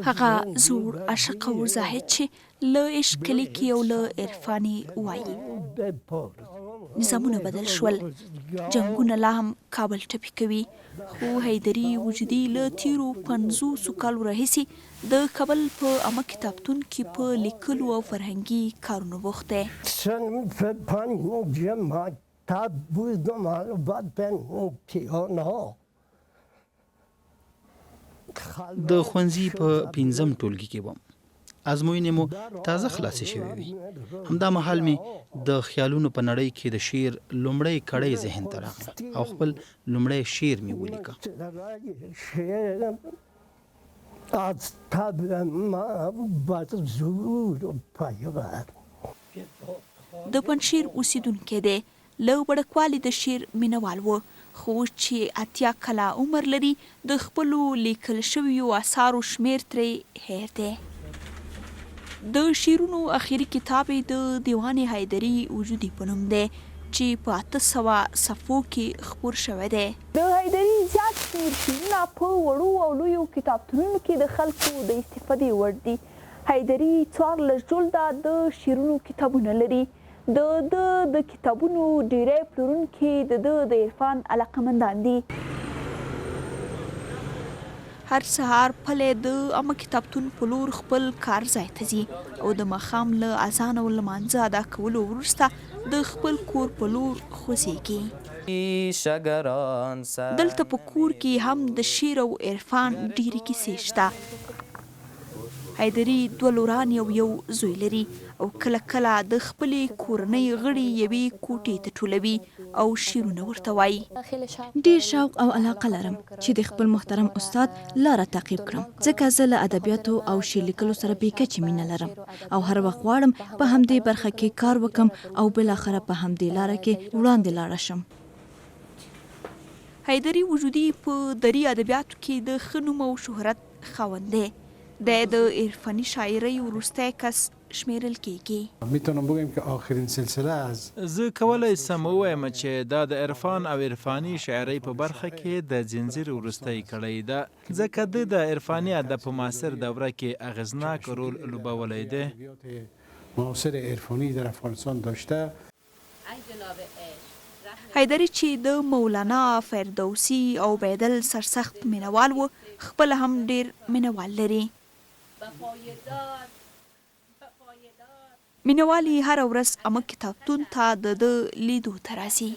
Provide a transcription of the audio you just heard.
هغه زوړ عاشق او زاهد چې له عشق لیکي او له عرفاني وایي. نظامونه بدل شول، جنګونه لا هم کابل ټپي کوي، خو حیدري وجودي له تیرو 50 کالو راهیسي د کابل په عامه کتابتون کې په لیکلو او فرهنګي کارونو بوخت دی. د ښوونځي په 5م ټولګي کې وم. ازموینې مو تازه خلاصې شوې وي. همدا مهال مې د خیالونو په نړۍ کې د شعر لومړی کړۍ ذهن ته راغله او خپل لومړی شعر مې ولیکه. د پنجشیر اوسیدونکی دی، له وړکوالي د شعر مینهوال و، خو چې اتیا کاله عمر لري د خپلو لیکل شویو اثارو شمیر ترې هیر دی. د شعرونو اخیری کتاب یې د دیوان حیدري وجودي په نوم دی چې په 800 صفحو کې خپور شوی دی. د حیدري زیات شمېر شعرونه په وړو او لویو کتابتونونو کې د خلکو د استفادې وړ دي. حیدري 14 جلده د شعرونو کتابونه لري. د کتابونو ډیری پلورونکي د عرفان علاقمندان دي. هر سهار پلی د عامه کتابتون په لور خپل کار ځای ته ځي او د ماښام له اذان او لمانځه ادا کولو وروسته د خپل کور په لور خوځېږي. دلته په کور کې هم د شعر او عرفان ډیرې کیسې شته. حیدري 2 لوران او 1 زوی لري او کله کله د خپلې کورنۍ غړي یوې کوټې ته ټولوي او شعرونه ورته وایي. ډیر شوق او علاقه لرم چې د خپل محترم استاد لاره تعقیب کړم، ځکه زه له ادبیاتو او شعر لیکلو سره بې کچې مینه لرم او هر وخت غواړم په همدې برخه کې کار وکم او بالاخره په همدې لاره کې وړاندې لاړه شم. حیدري وجودي په دري ادبیاتو کې د ښه نوم او شهرت خاوند دی. د عرفاني شاعرۍ وروستی کس شمیرل کیږي. میتونم بگم که آخرین سلسله از زه کولی سم ووایم چې دا د عرفان او عرفاني شاعرۍ په برخه کې د ځنځیر وروستی کړۍ ده، ځکه د عرفاني ادب په معاصر دوره کې اغیزناک رول لوبولی دی. معاصر عرفانی در افغانستان داشته. حیدري چې د مولانا فردوسي او بیدل سرسخت مینوال و، خپل هم ډیر مینوال لري. مینوالي هر ورځ عامه کتابتون ته د لیدو ته راځي.